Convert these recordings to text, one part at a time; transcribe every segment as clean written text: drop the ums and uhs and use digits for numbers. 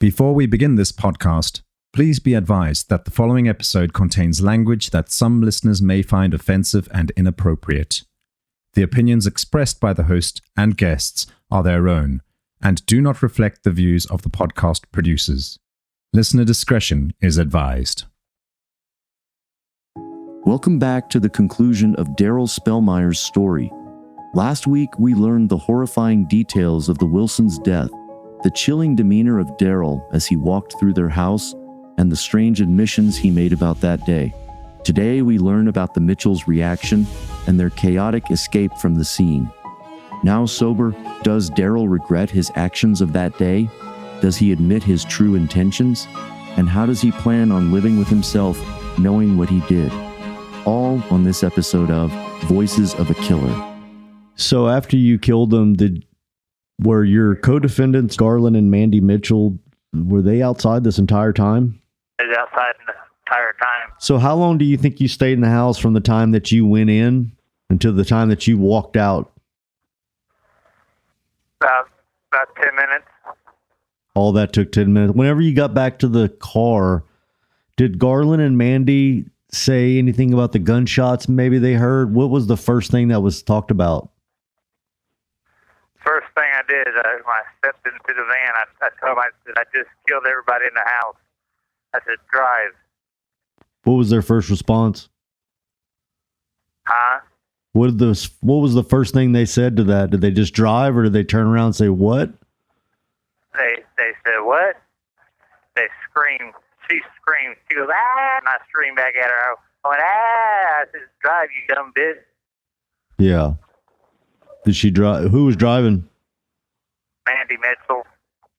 Before we begin this podcast, please be advised that the following episode contains language that some listeners may find offensive and inappropriate. The opinions expressed by the host and guests are their own and do not reflect the views of the podcast producers. Listener discretion is advised. Welcome back to the conclusion of Derrell Spellmeyer's story. Last week, we learned the horrifying details of the Wilsons' death, the chilling demeanor of Derrell as he walked through their house, and the strange admissions he made about that day. Today, we learn about the Mitchells' reaction and their chaotic escape from the scene. Now sober, does Derrell regret his actions of that day? Does he admit his true intentions? And how does he plan on living with himself, knowing what he did? All on this episode of Voices of a Killer. So after you killed them, were your co-defendants, Garland and Mandy Mitchell, were they outside this entire time? They was outside the entire time. So how long do you think you stayed in the house from the time that you went in until the time that you walked out? About 10 minutes. All that took 10 minutes. Whenever you got back to the car, did Garland and Mandy say anything about the gunshots maybe they heard? What was the first thing that was talked about? First thing I did is when I stepped into the van, I told them I just killed everybody in the house. I said, drive. What was their first response? Huh? What was the first thing they said to that? Did they just drive, or did they turn around and say, what? They said, what? They screamed. She screamed. She goes, ah! And I screamed back at her. I went, ah! I said, drive, you dumb bitch. Yeah. Did she drive? Who was driving? Mandy Mitchell.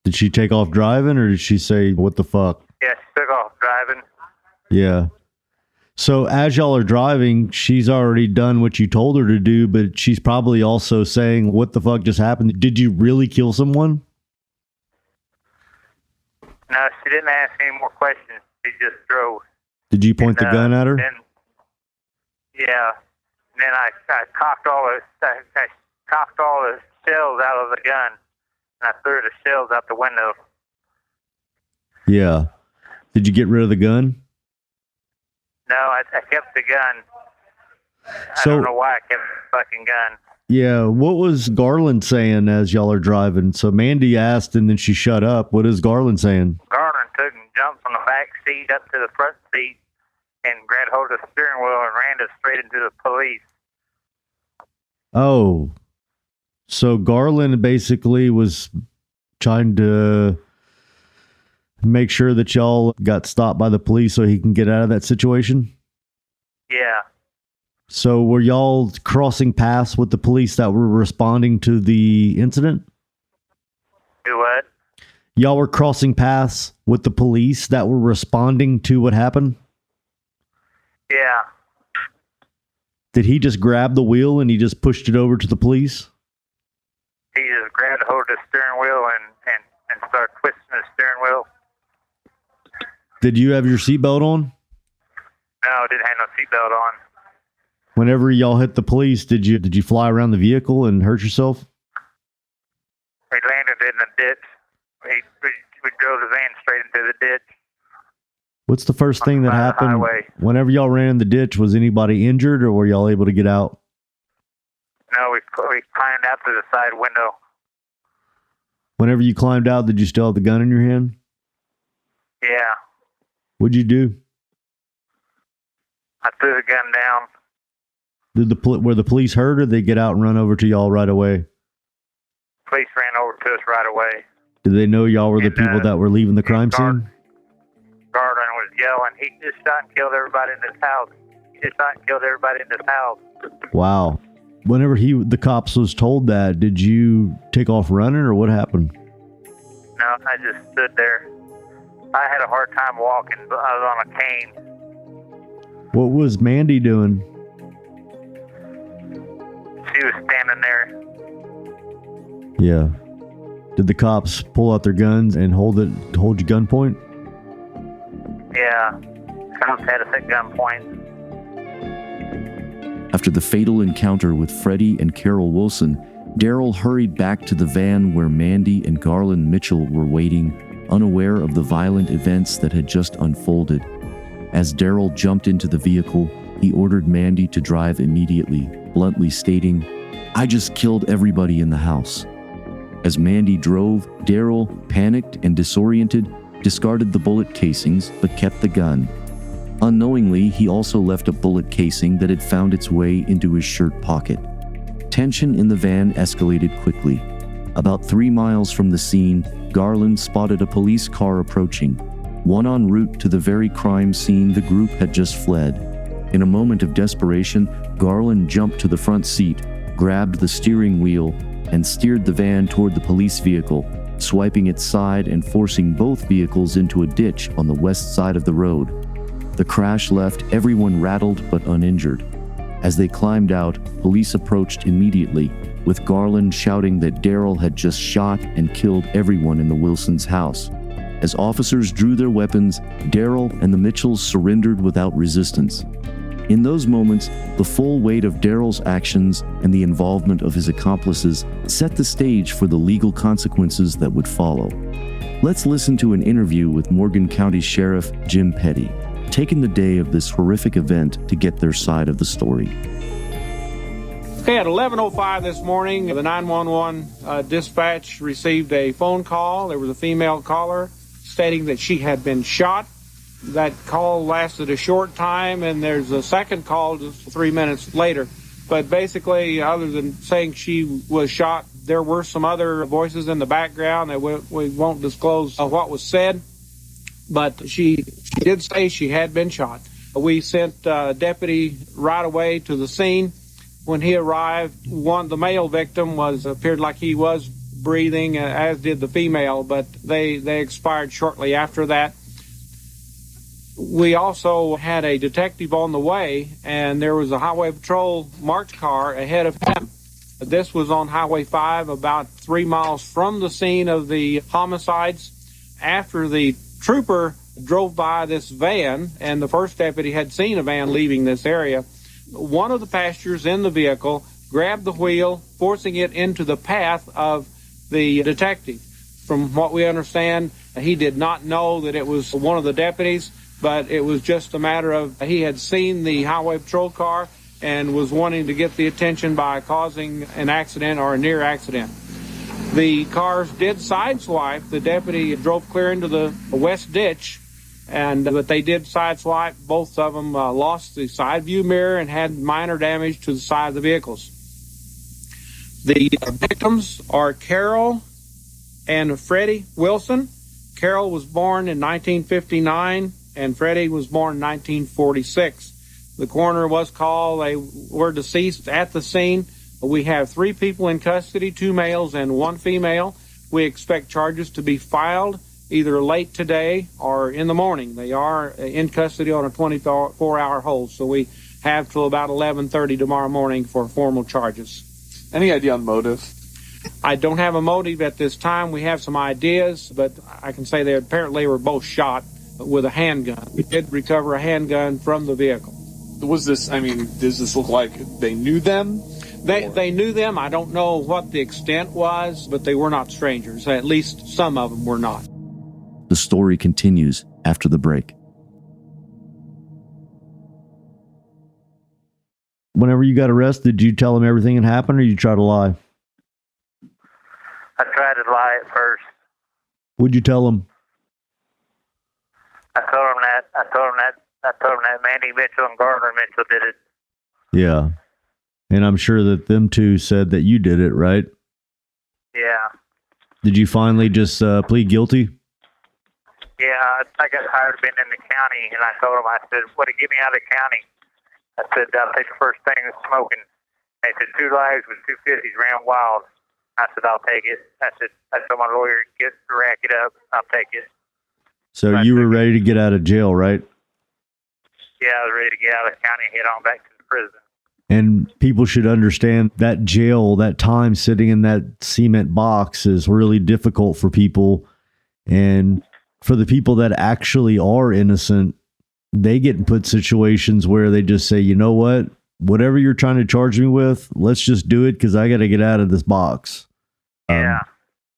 Did she take off driving, or did she say, what the fuck? Yeah, she took off driving. Yeah. So as y'all are driving, she's already done what you told her to do, but she's probably also saying, what the fuck just happened? Did you really kill someone? No, she didn't ask any more questions. She just drove. Did you point the gun at her? Yeah. And then I cocked all the shells out of the gun, and I threw the shells out the window. Yeah. Did you get rid of the gun? No, I kept the gun. I don't know why I kept the fucking gun. Yeah, what was Garland saying as y'all are driving? So Mandy asked, and then she shut up. What is Garland saying? Garland took and jumped from the back seat up to the front seat and grabbed hold of the steering wheel and ran us straight into the police. Oh, so Garland basically was trying to make sure that y'all got stopped by the police so he can get out of that situation? Yeah. So were y'all crossing paths with the police that were responding to the incident? Do what? Y'all were crossing paths with the police that were responding to what happened? Yeah. Did he just grab the wheel and he just pushed it over to the police? He just grabbed hold of the steering wheel and started twisting the steering wheel. Did you have your seatbelt on? No, I didn't have no seatbelt on. Whenever y'all hit the police, did you fly around the vehicle and hurt yourself? We landed in the ditch. We drove the van straight into the ditch. What's the first thing that happened? Highway. Whenever y'all ran in the ditch, was anybody injured, or were y'all able to get out? No, we climbed out to the side window. Whenever you climbed out, did you still have the gun in your hand? Yeah. What'd you do? I threw the gun down. Were the police hurt, or did they get out and run over to y'all right away? Police ran over to us right away. Did they know y'all were the people that were leaving the crime scene? Garland was yelling, he just shot and killed everybody in this house. He just shot and killed everybody in this house. Wow. Whenever the cops was told that, did you take off running, or what happened? No, I just stood there. I had a hard time walking, but I was on a cane. What was Mandy doing? She was standing there. Yeah. Did the cops pull out their guns and hold you gunpoint? Yeah. Cops had us at gunpoint. After the fatal encounter with Freddie and Carol Wilson, Derrell hurried back to the van where Mandy and Garland Mitchell were waiting unaware of the violent events that had just unfolded. As Derrell jumped into the vehicle, he ordered Mandy to drive immediately, bluntly stating, "I just killed everybody in the house." As Mandy drove, Derrell, panicked and disoriented, discarded the bullet casings but kept the gun. Unknowingly, he also left a bullet casing that had found its way into his shirt pocket. Tension in the van escalated quickly. About 3 miles from the scene, Garland spotted a police car approaching, one en route to the very crime scene the group had just fled. In a moment of desperation, Garland jumped to the front seat, grabbed the steering wheel, and steered the van toward the police vehicle, swiping its side and forcing both vehicles into a ditch on the west side of the road. The crash left everyone rattled but uninjured. As they climbed out, police approached immediately, with Garland shouting that Derrell had just shot and killed everyone in the Wilsons' house. As officers drew their weapons, Derrell and the Mitchells surrendered without resistance. In those moments, the full weight of Derrell's actions and the involvement of his accomplices set the stage for the legal consequences that would follow. Let's listen to an interview with Morgan County Sheriff Jim Petty, taking the day of this horrific event to get their side of the story. Okay, at 11:05 this morning, the 911 dispatch received a phone call. There was a female caller stating that she had been shot. That call lasted a short time, and there's a second call just 3 minutes later. But basically, other than saying she was shot, there were some other voices in the background that we won't disclose what was said. But she did say she had been shot. We sent a deputy right away to the scene. When he arrived, the male victim appeared like he was breathing, as did the female, but they expired shortly after that. We also had a detective on the way, and there was a highway patrol marked car ahead of him. This was on Highway 5, about 3 miles from the scene of the homicides. After the trooper drove by this van, and the first deputy had seen a van leaving this area, one of the passengers in the vehicle grabbed the wheel, forcing it into the path of the detective. From what we understand, he did not know that it was one of the deputies, but it was just a matter of he had seen the highway patrol car and was wanting to get the attention by causing an accident or a near accident. The cars did sideswipe. The deputy drove clear into the west ditch, but they did sideswipe. Both of them lost the side view mirror and had minor damage to the side of the vehicles. The victims are Carol and Freddie Wilson. Carol was born in 1959, and Freddie was born in 1946. The coroner was called. They were deceased at the scene. We have 3 people in custody, 2 males and 1 female. We expect charges to be filed either late today or in the morning. They are in custody on a 24-hour hold, so we have till about 11:30 tomorrow morning for formal charges. Any idea on motive? I don't have a motive at this time. We have some ideas, but I can say they apparently were both shot with a handgun. We did recover a handgun from the vehicle. Does this look like they knew them? They knew them. I don't know what the extent was, but they were not strangers. At least some of them were not. The story continues after the break. Whenever you got arrested, did you tell them everything that happened, or you try to lie? I tried to lie at first. What'd you tell them? I told him that Mandy Mitchell and Garland Mitchell did it. Yeah. And I'm sure that them two said that you did it, right? Yeah. Did you finally just plead guilty? Yeah, I got tired of being in the county, and I told him, I said, "What, get me out of the county?" I said, "I'll take the first thing that's smoking." They said, 2 lives with 2 50s ran wild. I said, "I'll take it." I told my lawyer, rack it up. I'll take it. So you were ready to get out of jail, right? Yeah, I was ready to get out of the county and head on back to the prison. And people should understand that jail, that time sitting in that cement box is really difficult for people. And for the people that actually are innocent, they get put in situations where they just say, you know what, whatever you're trying to charge me with, let's just do it because I got to get out of this box. Yeah.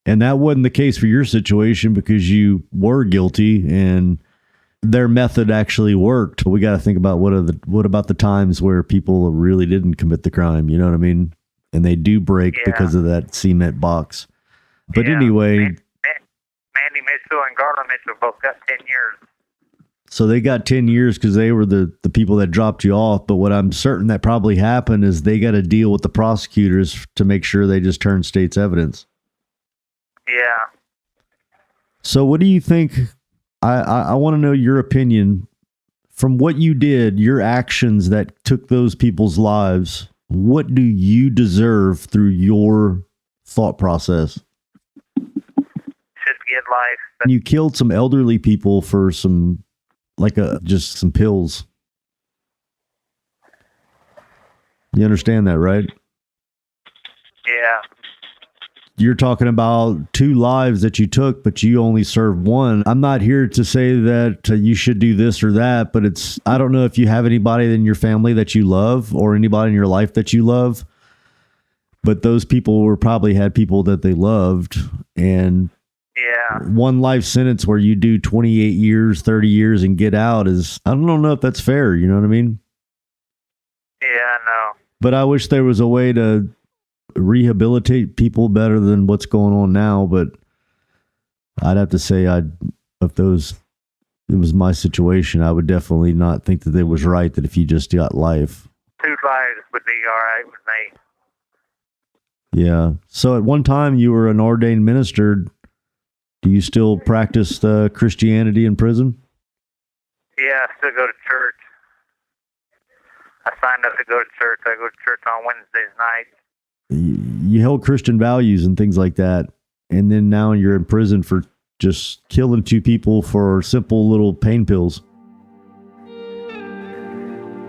And that wasn't the case for your situation because you were guilty and their method actually worked. We got to think about what about the times where people really didn't commit the crime, you know what I mean? And they do break because of that cement box. But anyway, Mandy Mitchell and Garland Mitchell both got 10 years. So they got 10 years because they were the people that dropped you off. But what I'm certain that probably happened is they got to deal with the prosecutors to make sure they just turn state's evidence. Yeah. So what do you think? I want to know your opinion from what you did, your actions that took those people's lives. What do you deserve through your thought process? Should get life. And you killed some elderly people for some, just some pills. You understand that, right? Yeah. You're talking about 2 lives that you took, but you only served 1. I'm not here to say that you should do this or that, but I don't know if you have anybody in your family that you love or anybody in your life that you love, but those people probably had people that they loved. And 1 life sentence where you do 28 years, 30 years and get out I don't know if that's fair. You know what I mean? Yeah, I know. But I wish there was a way to rehabilitate people better than what's going on now. But I'd have to say if it was my situation, I would definitely not think that it was right that if you just got life. 2 lives would be all right with me. Yeah. So at one time you were an ordained minister. Do you still practice Christianity in prison? Yeah, I still go to church. I signed up to go to church. I go to church on Wednesdays nights. You held Christian values and things like that, and then now you're in prison for just killing 2 people for simple little pain pills.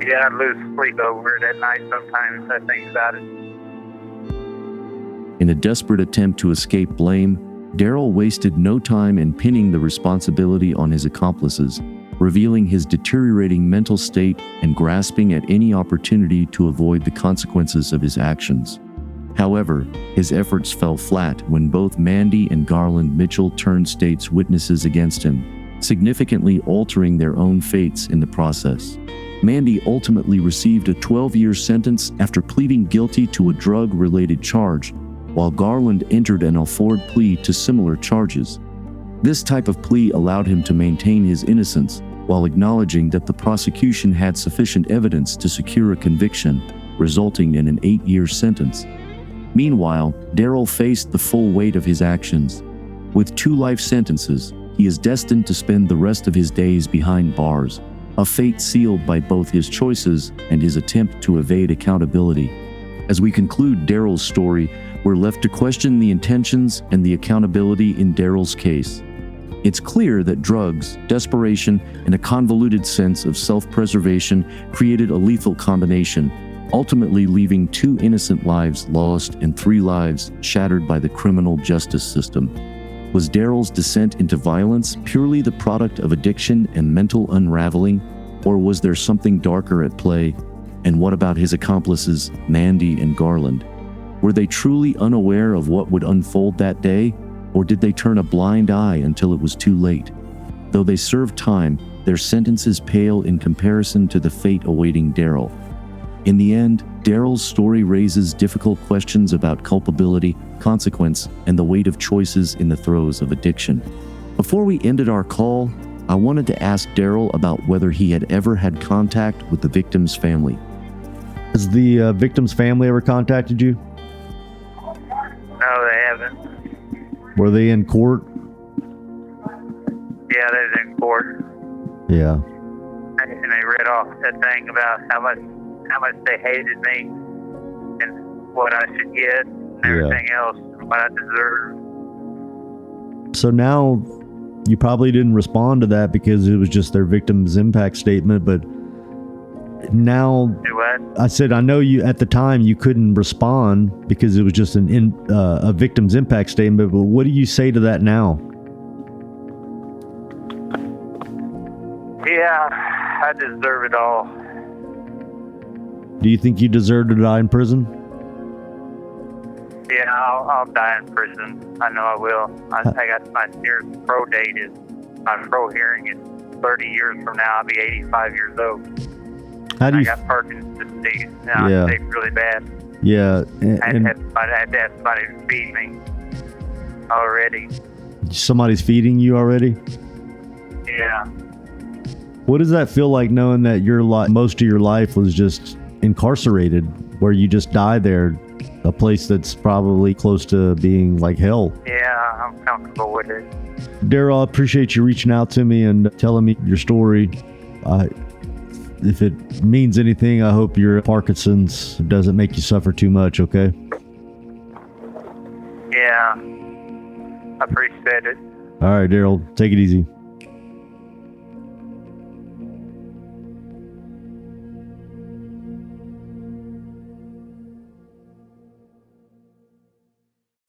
Yeah, I lose sleep over it at night sometimes. I think about it. In a desperate attempt to escape blame, Derrell wasted no time in pinning the responsibility on his accomplices, revealing his deteriorating mental state and grasping at any opportunity to avoid the consequences of his actions. However, his efforts fell flat when both Mandy and Garland Mitchell turned state's witnesses against him, significantly altering their own fates in the process. Mandy ultimately received a 12-year sentence after pleading guilty to a drug-related charge, while Garland entered an all-forward plea to similar charges. This type of plea allowed him to maintain his innocence while acknowledging that the prosecution had sufficient evidence to secure a conviction, resulting in an 8-year sentence. Meanwhile, Derrell faced the full weight of his actions. With 2 life sentences, he is destined to spend the rest of his days behind bars, a fate sealed by both his choices and his attempt to evade accountability. As we conclude Derrell's story, we're left to question the intentions and the accountability in Derrell's case. It's clear that drugs, desperation, and a convoluted sense of self-preservation created a lethal combination, ultimately leaving 2 innocent lives lost and 3 lives shattered by the criminal justice system. Was Derrell's descent into violence purely the product of addiction and mental unraveling, or was there something darker at play? And what about his accomplices, Mandy and Garland? Were they truly unaware of what would unfold that day, or did they turn a blind eye until it was too late? Though they served time, their sentences pale in comparison to the fate awaiting Derrell. In the end, Derrell's story raises difficult questions about culpability, consequence, and the weight of choices in the throes of addiction. Before we ended our call, I wanted to ask Derrell about whether he had ever had contact with the victim's family. Has the victim's family ever contacted you? No, they haven't. Were they in court? Yeah, they're in court. Yeah. And they read off that thing about how much they hated me and what I should get and everything else, what I deserve. So now you probably didn't respond to that because it was just their victim's impact statement, but now Do what? I said, I know you at the time you couldn't respond because it was just a victim's impact statement, but what do you say to that now? Yeah, I deserve it all. Do you think you deserve to die in prison? Yeah, Yeah, I'll die in prison. I know I will. I got my nearest pro date is my pro hearing is 30 years from now. I'll be 85 years old. How do I you? got Parkinson's disease. Now Yeah. I'm sick really bad. Yeah, I had and to have somebody to feed me already. somebody's feeding you already. Yeah. What does that feel like, knowing that your most of your life was just incarcerated, where you just die there, a place that's probably close to being like hell? Yeah, I'm comfortable with it. Derrell, I appreciate you reaching out to me and telling me your story. If it means anything, I hope your Parkinson's doesn't make you suffer too much, okay? Yeah. I appreciate it. All right, Derrell, take it easy.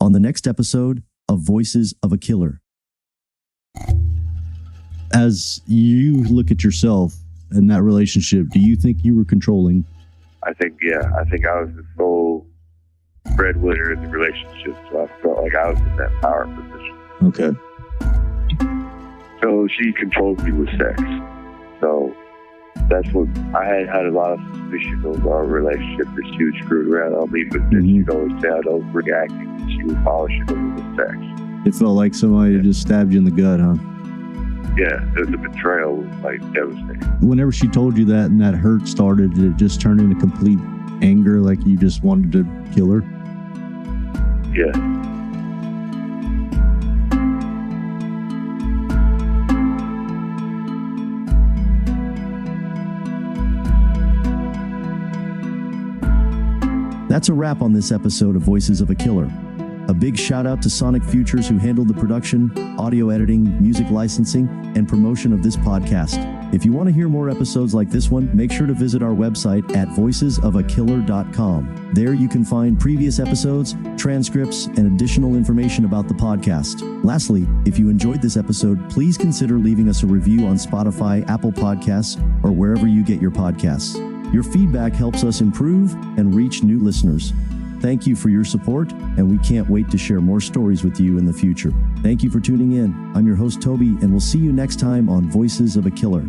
On the next episode of Voices of a Killer. As you look at yourself in that relationship, do you think you were controlling? I think I was the sole breadwinner in the relationship, so I felt like I was in that power position. Okay. So she controlled me with sex. So that's what I had a lot of suspicion of our relationship, that she was screwing around on me, but then she'd always say I was overreacting, and she was polishing it with sex. It felt like somebody just stabbed you in the gut, huh? Yeah, it was a betrayal, like devastating. Whenever she told you that and that hurt started, did it just turn into complete anger, like you just wanted to kill her? Yeah. That's a wrap on this episode of Voices of a Killer. A big shout out to Sonic Futures, who handled the production, audio editing, music licensing, and promotion of this podcast. If you want to hear more episodes like this one, make sure to visit our website at voicesofakiller.com. There you can find previous episodes, transcripts, and additional information about the podcast. Lastly, if you enjoyed this episode, please consider leaving us a review on Spotify, Apple Podcasts, or wherever you get your podcasts. Your feedback helps us improve and reach new listeners. Thank you for your support, and we can't wait to share more stories with you in the future. Thank you for tuning in. I'm your host, Toby, and we'll see you next time on Voices of a Killer.